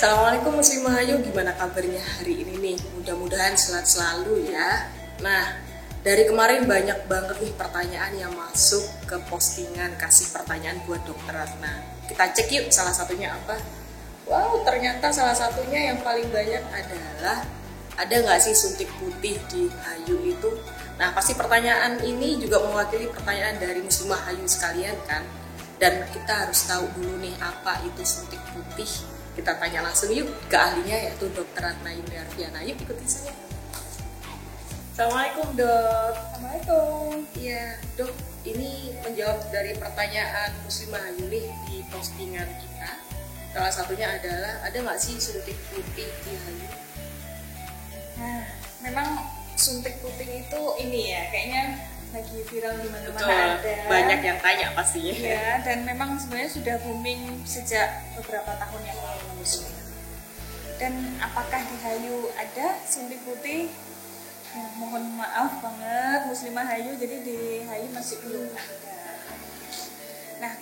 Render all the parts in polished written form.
Assalamualaikum Muslimah Ayu, gimana kabarnya hari ini nih? Mudah-mudahan sehat selalu ya. Nah, dari kemarin banyak banget nih pertanyaan yang masuk ke postingan kasih pertanyaan buat Dokter Ratna. Kita cek yuk salah satunya apa. Wow, ternyata salah satunya yang paling banyak adalah ada nggak sih suntik putih di Ayu itu? Nah, pasti pertanyaan ini juga mewakili pertanyaan dari Muslimah Ayu sekalian kan? Dan kita harus tahu dulu nih apa itu suntik putih. Kita tanya langsung yuk ke ahlinya, yaitu Dokter Ratna Yuni Arfiana. Yuk ikuti saya. Assalamualaikum dok. Assalamualaikum. Iya dok, ini menjawab dari pertanyaan Muslimah Ayu nih di postingan kita. Salah satunya adalah ada nggak sih suntik putih di Ayu? Nah, memang suntik putih itu ini ya, kayaknya lagi viral di mana-mana ada. Banyak yang tanya pastinya. Ya, dan memang sebenarnya sudah booming sejak beberapa tahun yang lalu. Dan apakah di Ayu ada suntik putih? Nah, mohon maaf banget Muslimah Ayu, jadi di Ayu masih belum ada. Nah,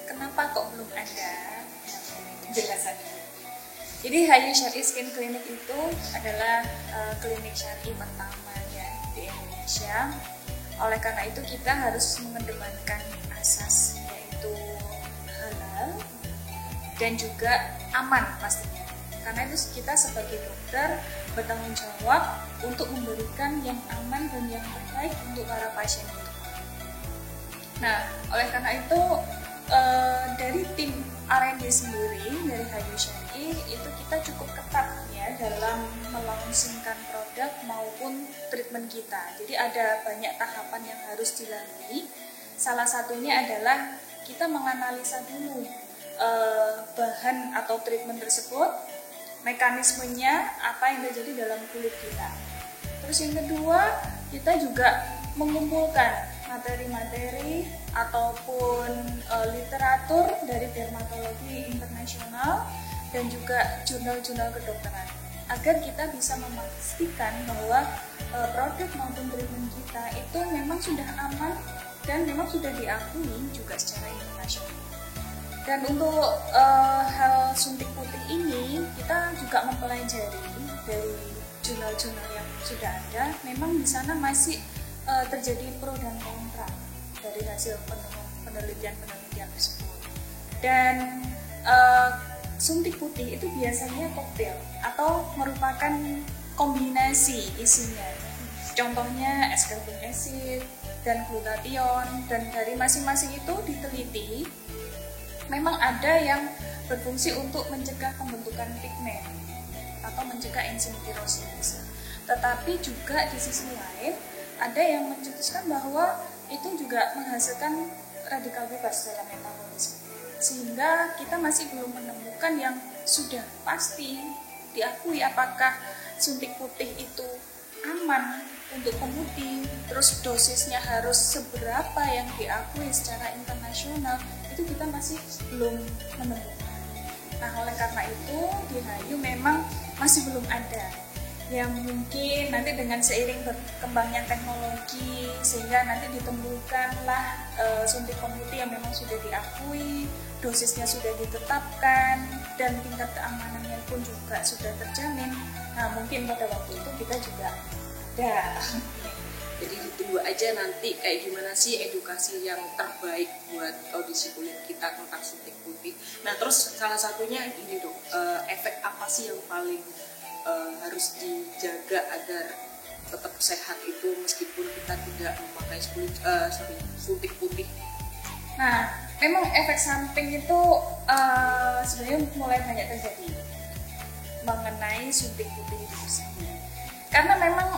kenapa kok belum ada? Penjelasannya. Jadi Ayu Syar'i Skin Clinic itu adalah klinik syar'i pertama ya di Indonesia. Oleh karena itu kita harus mengedepankan asas yaitu halal dan juga aman pastinya. Karena itu kita sebagai dokter bertanggung jawab untuk memberikan yang aman dan yang terbaik untuk para pasien. Nah, oleh karena itu dari tim R&D sendiri dari Ayu Syar'i itu kita cukup ketat ya dalam melaunchingkan produk maupun treatment kita. Jadi ada banyak tahapan yang harus dilalui. Salah satunya adalah kita menganalisa dulu bahan atau treatment tersebut, mekanismenya apa yang terjadi dalam kulit kita. Terus yang kedua, kita juga mengumpulkan materi-materi ataupun literatur dari dermatologi internasional dan juga jurnal-jurnal kedokteran agar kita bisa memastikan bahwa produk maupun treatment kita itu memang sudah aman dan memang sudah diakui juga secara internasional. Dan untuk hal suntik putih ini kita juga mempelajari dari jurnal-jurnal yang sudah ada, memang di sana masih terjadi pro dan kontra dari hasil penelitian tersebut. Dan suntik putih itu biasanya koktail atau merupakan kombinasi isinya. Contohnya ascorbic acid dan glutathione, dan dari masing-masing itu diteliti memang ada yang berfungsi untuk mencegah pembentukan pigmen atau mencegah enzim tirosinase. Tetapi juga di sisi lain ada yang mencetuskan bahwa itu juga menghasilkan radikal bebas dalam metabolisme. Sehingga kita masih belum menemukan yang sudah pasti diakui apakah suntik putih itu aman untuk pemutih, terus dosisnya harus seberapa yang diakui secara internasional, itu kita masih belum menemukan. Nah, oleh karena itu di Ayu memang masih belum ada yang mungkin nanti dengan seiring berkembangnya teknologi sehingga nanti ditemukanlah suntik pemutih yang memang sudah diakui, dosisnya sudah ditetapkan dan tingkat keamanannya pun juga sudah terjamin. Nah, mungkin pada waktu itu kita juga ada. Jadi ditunggu aja nanti kayak gimana sih edukasi yang terbaik buat kondisi kulit kita tentang suntik putih. Nah, terus salah satunya ini dok, efek apa sih yang paling harus dijaga agar tetap sehat itu meskipun kita tidak memakai suntik putih? Nah, memang efek samping itu sebenarnya mulai banyak terjadi mengenai suntik putih itu sendiri. Karena memang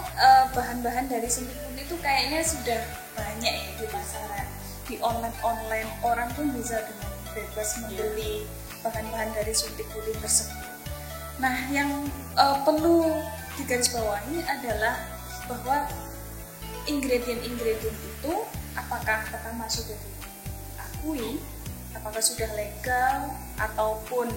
bahan-bahan dari suntik putih itu kayaknya sudah banyak ya di pasaran, di online orang pun bisa dengan bebas membeli bahan-bahan dari suntik putih tersebut. Nah, yang perlu digarisbawahi adalah bahwa ingredient-ingredient itu apakah pertama sudah diakui, apakah sudah legal, ataupun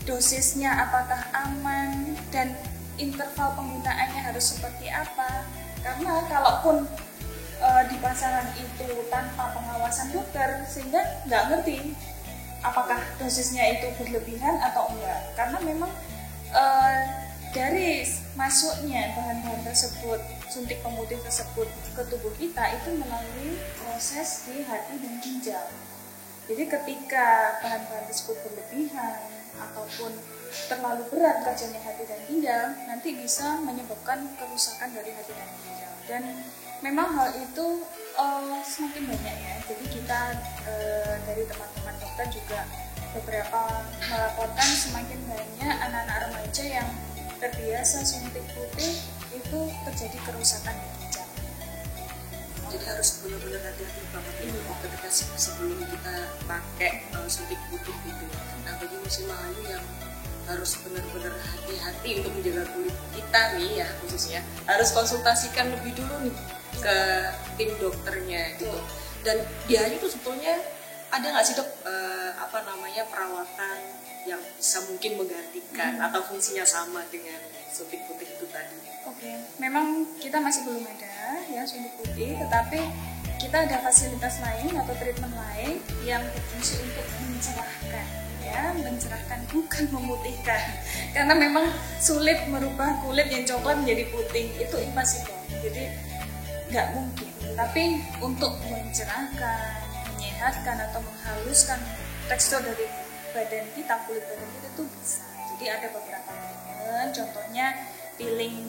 dosisnya apakah aman, dan interval penggunaannya harus seperti apa. Karena kalaupun di pasaran itu tanpa pengawasan dokter, sehingga nggak ngerti apakah dosisnya itu berlebihan atau enggak. Karena memang eh, dari masuknya bahan-bahan tersebut, suntik pemutih tersebut ke tubuh kita itu melalui proses di hati dan ginjal. Jadi ketika bahan-bahan tersebut berlebihan ataupun terlalu berat kajiannya hati dan ginjal, nanti bisa menyebabkan kerusakan dari hati dan ginjal. Dan memang hal itu semakin banyak ya. Jadi kita dari teman-teman dokter juga beberapa melaporkan semakin banyak anak-anak remaja yang terbiasa suntik putih itu terjadi kerusakan di ginjal. Jadi harus benar-benar hati-hati banget ini ketika sebelum kita pakai suntik putih gitu. Nah bagi Muslimah Ayu yang harus benar-benar hati-hati untuk menjaga kulit kita nih ya khususnya, harus konsultasikan lebih dulu nih ke tim dokternya gitu. Dan di Ayu tuh sebetulnya ada nggak sih dok perawatan yang bisa mungkin menggantikan atau fungsinya sama dengan suntik putih itu tadi? Oke, memang kita masih belum ada ya suntik putih, tetapi kita ada fasilitas lain atau treatment lain yang berfungsi untuk mencerahkan, ya, mencerahkan bukan memutihkan. Karena memang sulit merubah kulit yang coklat menjadi putih, itu impossible. Jadi nggak mungkin. Tapi untuk mencerahkan, menyehatkan atau menghaluskan tekstur dari badan kita, kulit badan kita itu bisa. Jadi ada beberapa treatment, contohnya peeling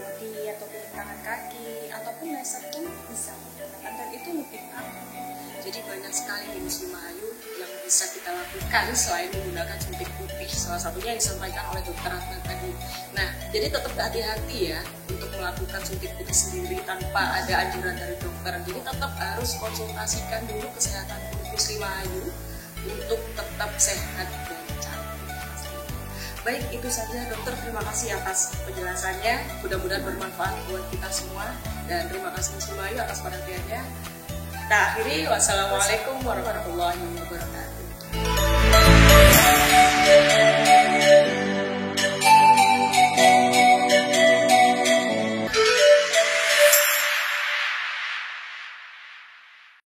body atau peeling tangan kaki ataupun laser pun bisa menggunakan, dan itu lebih aman. Jadi banyak sekali di Muslimah Ayu yang bisa kita lakukan selain menggunakan suntik putih. Salah satunya yang disampaikan oleh dokter Ratna tadi. Nah, jadi tetap hati-hati ya untuk melakukan suntik putih sendiri tanpa ada anjuran dari dokter. Jadi tetap harus konsultasikan dulu kesehatan kulit Muslimah Ayu untuk tetap sehat dan cantik. Baik, itu saja dokter. Terima kasih atas penjelasannya. Mudah-mudahan bermanfaat buat kita semua. Dan terima kasih Muslimah Ayu atas perhatiannya. Kita akhiri. Wassalamualaikum warahmatullahi wabarakatuh.